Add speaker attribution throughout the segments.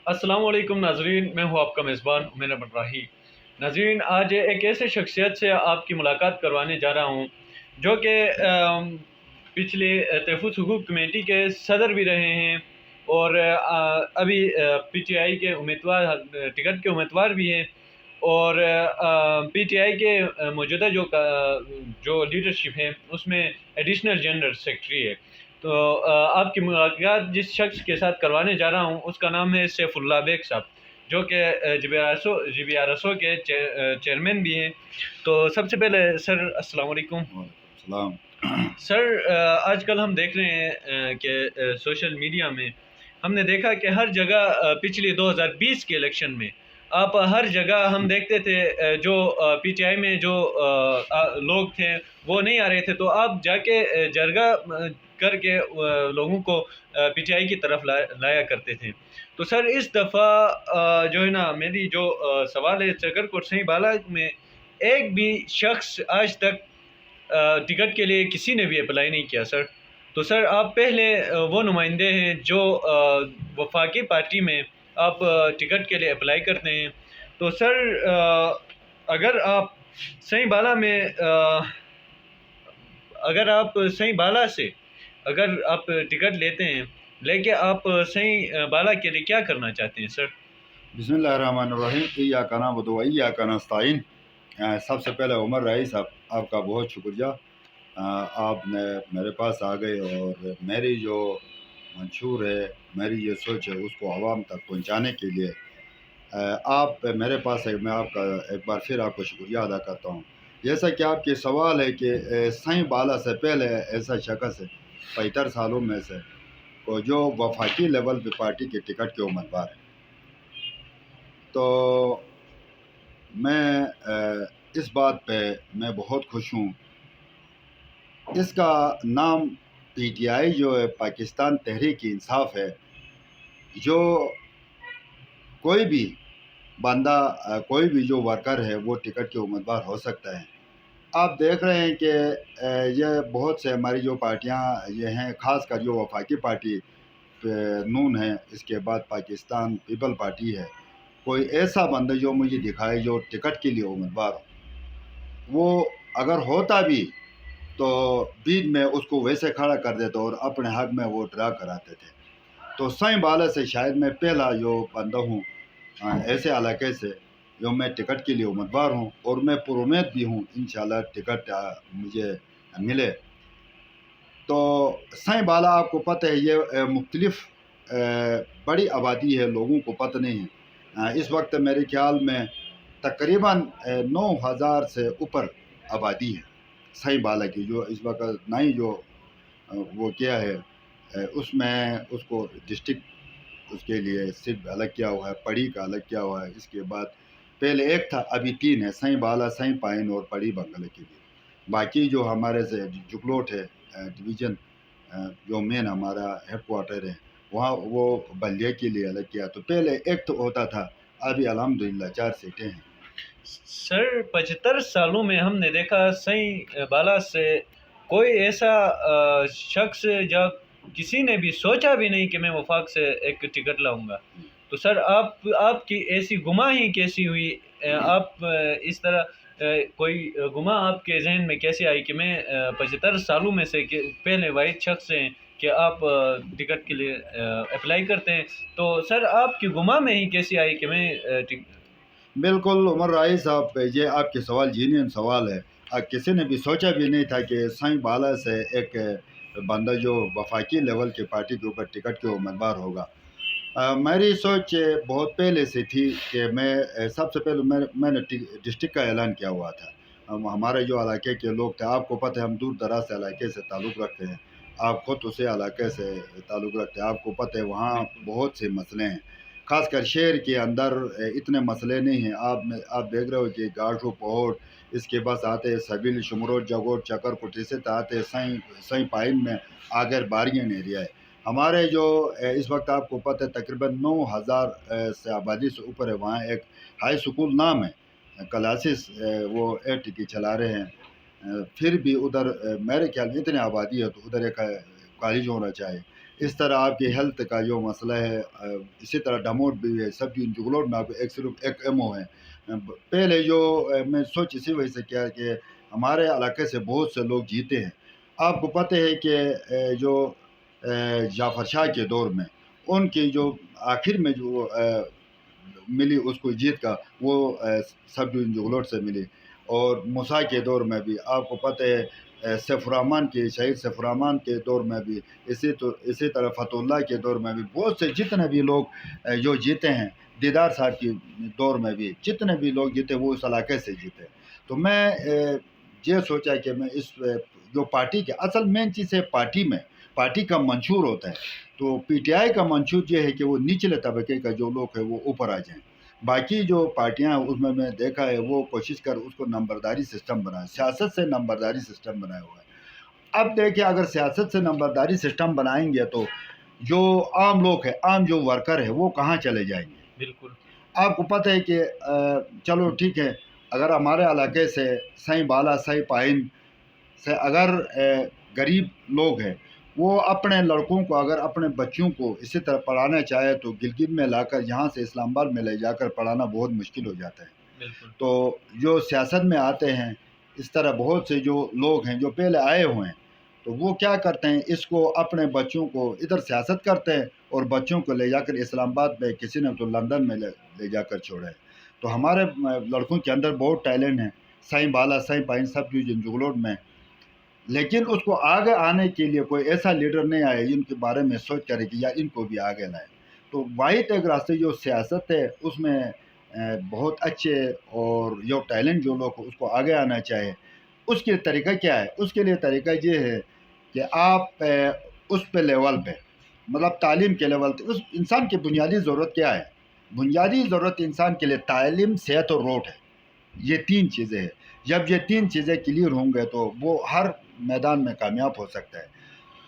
Speaker 1: السلام علیکم ناظرین، میں ہوں آپ کا میزبان عمیر براہی۔ ناظرین، آج ایک ایسے شخصیت سے آپ کی ملاقات کروانے جا رہا ہوں جو کہ پچھلے تحفظ حقوق کمیٹی کے صدر بھی رہے ہیں اور ابھی پی ٹی آئی کے امیدوار، ٹکٹ کے امیدوار بھی ہیں، اور پی ٹی آئی کے موجودہ جو لیڈرشپ ہے اس میں ایڈیشنل جنرل سیکرٹری ہے۔ تو آپ کی ملاقات جس شخص کے ساتھ کروانے جا رہا ہوں اس کا نام ہے سیف اللہ بیگ صاحب، جو کہ G B R S O کے چیئرمین بھی ہیں۔ تو سب سے پہلے سر السلام علیکم۔
Speaker 2: وعلیکم السلام۔
Speaker 1: سر، آج کل ہم دیکھ رہے ہیں کہ سوشل میڈیا میں ہم نے دیکھا کہ ہر جگہ پچھلی 2020 کے الیکشن میں آپ ہر جگہ ہم دیکھتے تھے جو پی ٹی آئی میں جو لوگ تھے وہ نہیں آ رہے تھے، تو آپ جا کے جرگہ کر کے لوگوں کو پی ٹی آئی کی طرف لایا کرتے تھے۔ تو سر اس دفعہ جو ہے نا، میری جو سوال ہے، چکر کوٹ سہی بالا میں ایک بھی شخص آج تک ٹکٹ کے لیے کسی نے بھی اپلائی نہیں کیا سر۔ تو سر آپ پہلے وہ نمائندے ہیں جو وفاقی پارٹی میں آپ ٹکٹ کے لیے اپلائی کرتے ہیں۔ تو سر اگر آپ سہی بالا میں اگر آپ سہی بالا سے اگر آپ ٹکٹ لیتے ہیں، لے کے آپ سہی بالا کے لیے کیا کرنا چاہتے ہیں سر؟
Speaker 2: بسم اللہ الرحمن الرحیم۔ ایاک نعبد و ایاک نستعین۔ سب سے پہلے عمر رئیس صاحب، آپ کا بہت شکریہ۔ آپ نے میرے پاس آ گئے اور میری جو منشور ہے، میری یہ سوچ ہے، اس کو عوام تک پہنچانے کے لیے آپ میرے پاس ہے۔ میں آپ کا ایک بار پھر آپ کو شکریہ ادا کرتا ہوں۔ جیسا کہ آپ کے سوال ہے کہ سہی بالا سے پہلے ایسا شخص ہے 75 سالوں میں سے کو جو وفاقی لیول پہ پارٹی کے ٹکٹ کے امیدوار ہے، تو میں اس بات پہ میں بہت خوش ہوں۔ اس کا نام پی ٹی آئی جو ہے، پاکستان تحریک انصاف ہے۔ جو کوئی بھی بندہ، کوئی بھی جو ورکر ہے وہ ٹکٹ کے امیدوار ہو سکتا ہے۔ آپ دیکھ رہے ہیں کہ یہ بہت سے ہماری جو پارٹیاں یہ ہیں، خاص کر جو وفاقی پارٹی نون ہے، اس کے بعد پاکستان پیپل پارٹی ہے، کوئی ایسا بندہ جو مجھے دکھائے جو ٹکٹ کے لیے امیدوار ہو، وہ اگر ہوتا بھی تو بیچ میں اس کو ویسے کھڑا کر دیتے اور اپنے حق میں وہ ڈرا کراتے تھے۔ تو سہی بالا سے شاید میں پہلا جو بندہ ہوں ایسے علاقے سے جو میں ٹکٹ کے لیے امیدوار ہوں، اور میں پر امید بھی ہوں انشاءاللہ ٹکٹ مجھے ملے۔ تو سہی بالا آپ کو پتہ ہے یہ مختلف بڑی آبادی ہے، لوگوں کو پتہ نہیں ہے۔ اس وقت میرے خیال میں تقریباً 9,000 سے اوپر آبادی ہے سہی بالا کی، جو اس وقت نئی جو وہ کیا ہے اس میں اس کو ڈسٹرکٹ اس کے لیے صرف الگ کیا ہوا ہے، پڑی کا الگ کیا ہوا ہے۔ اس کے بعد پہلے ایک تھا، ابھی 3 ہے، سہی بالا، سہی پائن اور پڑی بنگلہ کے لیے۔ باقی جو ہمارے سے جگلوٹ ہے ڈویژن، جو مین ہمارا ہیڈ کوارٹر ہے وہاں، وہ بلدیہ کے لیے الگ کیا۔ تو پہلے ایک تو ہوتا تھا، ابھی الحمدللہ 4 سیٹیں ہیں۔
Speaker 1: سر 75 سالوں میں ہم نے دیکھا سہی بالا سے کوئی ایسا شخص یا کسی نے بھی سوچا بھی نہیں کہ میں وفاق سے ایک ٹکٹ لاؤں گا۔ تو سر آپ کی ایسی گماہی کیسی ہوئی؟ آپ اس طرح کوئی گماہ آپ کے ذہن میں کیسے آئی کہ میں 75 سالوں میں سے پہلے واحد شخص ہیں کہ آپ ٹکٹ کے لیے اپلائی کرتے ہیں؟ تو سر آپ کی گماہ میں ہی کیسی آئی کہ میں
Speaker 2: بالکل عمر رائی صاحب، یہ آپ کے سوال جینین سوال ہے۔ کسی نے بھی سوچا بھی نہیں تھا کہ سہی بالا سے ایک بندہ جو وفاقی لیول کے پارٹی کے اوپر ٹکٹ کے امیدوار ہوگا۔ میری سوچ بہت پہلے سے تھی کہ میں سب سے پہلے میں نے ڈسٹرکٹ کا اعلان کیا ہوا تھا۔ ہمارے جو علاقے کے لوگ تھے، آپ کو پتہ ہے ہم دور دراز علاقے سے تعلق رکھتے ہیں، آپ خود اسی علاقے سے تعلق رکھتے ہیں، آپ کو پتہ ہے وہاں بہت سے مسئلے ہیں۔ خاص کر شہر کے اندر اتنے مسئلے نہیں ہیں۔ آپ دیکھ رہے ہو کہ گاڑھو پہوڑ، اس کے بعد آتے ہیں سبیل، شمرود، جگوٹ، چکر کوٹھی سے آتے سہی پائن میں آگر باریاں ایریا ہے ہمارے جو اس وقت آپ کو پتہ ہے تقریباً 9,000 سے آبادی سے اوپر ہے۔ وہاں ایک ہائی سکول نام ہے، کلاسز وہ 8 کی چلا رہے ہیں۔ پھر بھی ادھر میرے خیال میں اتنی آبادی ہے تو ادھر ایک کالج ہونا چاہیے۔ اس طرح آپ کی ہیلتھ کا جو مسئلہ ہے، اسی طرح ڈموٹ بھی ہے، سب جگلوٹ میں آپ کو ایک صرف ایک ایم او ہے۔ پہلے جو میں سوچ اسی وجہ سے کیا کہ ہمارے علاقے سے بہت سے لوگ جیتے ہیں۔ آپ کو پتہ ہے کہ جو جعفر شاہ کے دور میں ان کی جو آخر میں جو ملی اس کو جیت کا، وہ سب ڈویژن جگلوٹ سے ملی۔ اور موسیٰ کے دور میں بھی آپ کو پتہ ہے، سیف الرحمن کے شہید سیف الرحمن کے دور میں بھی، اسی طرح فتح اللہ کے دور میں بھی بہت سے جتنے بھی لوگ جو جیتے ہیں، دیدار صاحب کے دور میں بھی جتنے بھی لوگ جیتے وہ اس علاقے سے جیتے۔ تو میں یہ سوچا کہ میں اس جو پارٹی کے اصل مین چیز ہے، پارٹی کا منشور ہوتا ہے، تو پی ٹی آئی کا منشور یہ ہے کہ وہ نچلے طبقے کا جو لوگ ہے وہ اوپر آ جائیں۔ باقی جو پارٹیاں ہیں اس میں دیکھا ہے وہ کوشش کر اس کو نمبرداری سسٹم بنائے، سیاست سے نمبرداری سسٹم بنایا ہوا ہے۔ اب دیکھیں اگر سیاست سے نمبرداری سسٹم بنائیں گے تو جو عام لوگ ہیں، عام جو ورکر ہے وہ کہاں چلے جائیں گے؟
Speaker 1: بالکل
Speaker 2: آپ کو پتہ ہے کہ چلو ٹھیک ہے، اگر ہمارے علاقے سے سائیں بالا سائیں پائن سے اگر غریب لوگ ہیں وہ اپنے لڑکوں کو، اگر اپنے بچوں کو اسی طرح پڑھانا چاہے تو گلگت میں لا کر یہاں سے اسلام آباد میں لے جا کر پڑھانا بہت مشکل ہو جاتا ہے۔
Speaker 1: بالکل
Speaker 2: تو جو سیاست میں آتے ہیں اس طرح بہت سے جو لوگ ہیں جو پہلے آئے ہوئے ہیں، تو وہ کیا کرتے ہیں، اس کو اپنے بچوں کو ادھر سیاست کرتے ہیں اور بچوں کو لے جا کر اسلام آباد میں، کسی نے تو لندن میں لے جا کر چھوڑا ہے۔ تو ہمارے لڑکوں کے اندر بہت ٹیلنٹ ہے، سائیں بالا سائیں پائن سب ڈویژن جگلوٹ میں، لیکن اس کو آگے آنے کے لیے کوئی ایسا لیڈر نہیں آیا جن کے بارے میں سوچ کرے کہ یا ان کو بھی آگے لائے۔ تو واحد ایک راستے جو سیاست ہے اس میں بہت اچھے اور جو ٹیلنٹ جو لوگ اس کو آگے آنا چاہے، اس کے طریقہ کیا ہے؟ اس کے لیے طریقہ یہ ہے کہ آپ اس پہ لیول پہ، مطلب تعلیم کے لیول پہ، اس انسان کی بنیادی ضرورت کیا ہے؟ بنیادی ضرورت انسان کے لیے تعلیم، صحت اور روٹ ہے۔ یہ تین چیزیں ہیں۔ جب یہ تین چیزیں کلیئر ہوں گے تو وہ ہر میدان میں کامیاب ہو سکتا ہے۔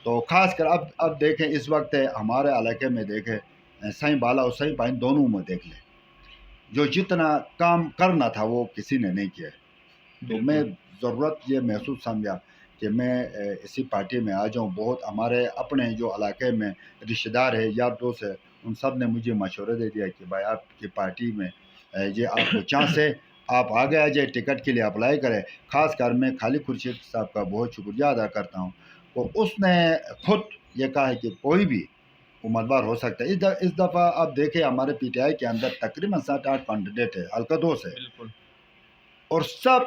Speaker 2: تو خاص کر اب دیکھیں اس وقت ہمارے علاقے میں دیکھیں، سائیں بالا اور سائیں پائن دونوں میں دیکھ لیں، جو جتنا کام کرنا تھا وہ کسی نے نہیں کیا ہے۔ تو میں ضرورت یہ محسوس سمجھا کہ میں اسی پارٹی میں آ جاؤں۔ بہت ہمارے اپنے جو علاقے میں رشتہ دار ہے، یار دوست ہے، ان سب نے مجھے مشورہ دے دیا کہ بھائی آپ کی پارٹی میں یہ آپ کو چانس ہے، آپ آگے آ جائے، ٹکٹ کے لیے اپلائی کریں۔ خاص کر میں خالد خورشید صاحب کا بہت شکریہ ادا کرتا ہوں، تو اس نے خود یہ کہا ہے کہ کوئی بھی امیدوار ہو سکتا ہے۔ اس دفعہ آپ دیکھیں ہمارے پی ٹی آئی کے اندر تقریباً 7-8 کینڈیڈیٹ ہے، حلقہ 2 سے،
Speaker 1: بالکل
Speaker 2: اور سب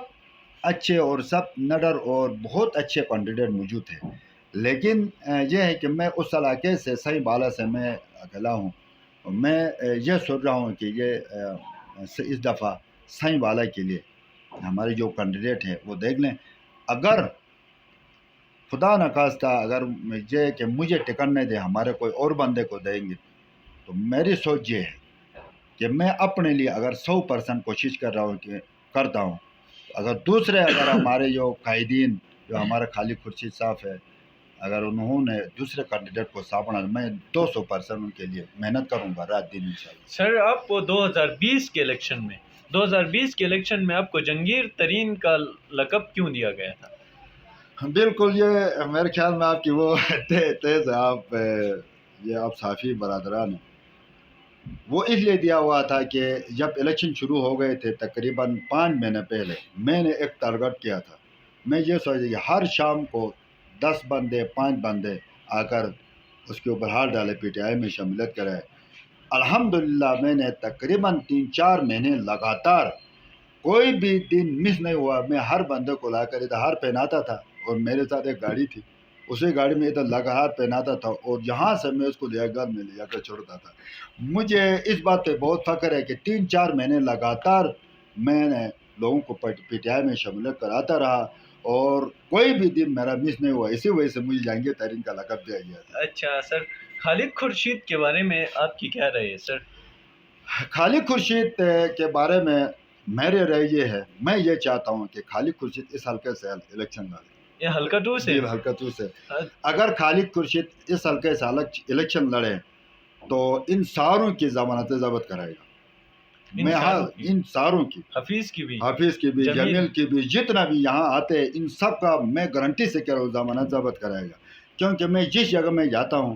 Speaker 2: اچھے اور سب نڈر اور بہت اچھے کینڈیڈیٹ موجود ہیں۔ لیکن یہ ہے کہ میں اس علاقے سے سائیں بالا سے میں اکیلا ہوں، اور میں یہ سوچ رہا ہوں کہ یہ اس دفعہ سائیں بالا کے لیے ہمارے جو کینڈیڈیٹ ہیں وہ دیکھ لیں۔ اگر خدا نخواستہ اگر یہ کہ مجھے ٹکٹ نہیں دے، ہمارے کوئی اور بندے کو دیں گے، تو میری سوچ یہ ہے کہ میں اپنے لیے اگر 100% کوشش کر رہا ہوں کہ کرتا ہوں، اگر دوسرے اگر ہمارے جو قائدین جو ہمارے خالد خورشید صاحب ہے، اگر انہوں نے دوسرے کینڈیڈیٹ کو سانپنا، میں 200% ان کے لیے محنت کروں گا رات دن انشاءاللہ۔
Speaker 1: سر، آپ کو 2020 کے الیکشن میں آپ کو جہانگیر ترین کا لقب کیوں دیا گیا تھا؟
Speaker 2: بالکل، یہ میرے خیال میں آپ کی وہ تیز ہے، آپ صحافی برادران ہیں، وہ اس لیے دیا ہوا تھا کہ جب الیکشن شروع ہو گئے تھے تقریباً 5 مہینے پہلے، میں نے ایک ٹارگٹ کیا تھا، میں یہ سوچا کہ ہر شام کو 10 بندے 5 بندے آ کر اس کے اوپر ہاتھ ڈالے، پی ٹی آئی میں شمولیت کرائے۔ الحمدللہ میں نے تقریباً 3-4 مہینے لگاتار کوئی بھی دن مس نہیں ہوا، میں ہر بندے کو لا کر ادھر ہار پہناتا تھا، اور میرے ساتھ ایک گاڑی تھی، اسی گاڑی میں ادھر لگا ہار پہناتا تھا، اور جہاں سے میں اس کو لے جا کر چھوڑتا تھا۔ مجھے اس بات پہ بہت فخر ہے کہ 3-4 مہینے لگاتار میں نے لوگوں کو پی ٹی آئی میں شمولیت کراتا رہا، اور کوئی بھی دن میرا مس نہیں ہوا، اسی وجہ سے مجھے جہانگیر ترین کا لقب دیا گیا تھا۔
Speaker 1: اچھا سر، خالد خورشید کے بارے میں آپ کی کیا رائے ہے سر؟
Speaker 2: خالد خورشید کے بارے میں میرے رائے یہ ہے، میں یہ چاہتا ہوں کہ خالد خورشید اس حلقے سے الیکشن لڑے،
Speaker 1: یہ حلقہ 2 سے؟
Speaker 2: حلقہ 2 سے۔ اگر خالد خورشید اس حلقے سے الیکشن لڑے تو ان ساروں کی ضمانت ضبط کرائے گا، میں ان ساروں کی،
Speaker 1: حفیظ کی بھی،
Speaker 2: جمیل کی بھی، جتنا بھی یہاں آتے ہیں ان سب کا میں گارنٹی سے کہہ رہا ہوں ضمانت ضبط کرائے گا، کیونکہ میں جس جگہ میں جاتا ہوں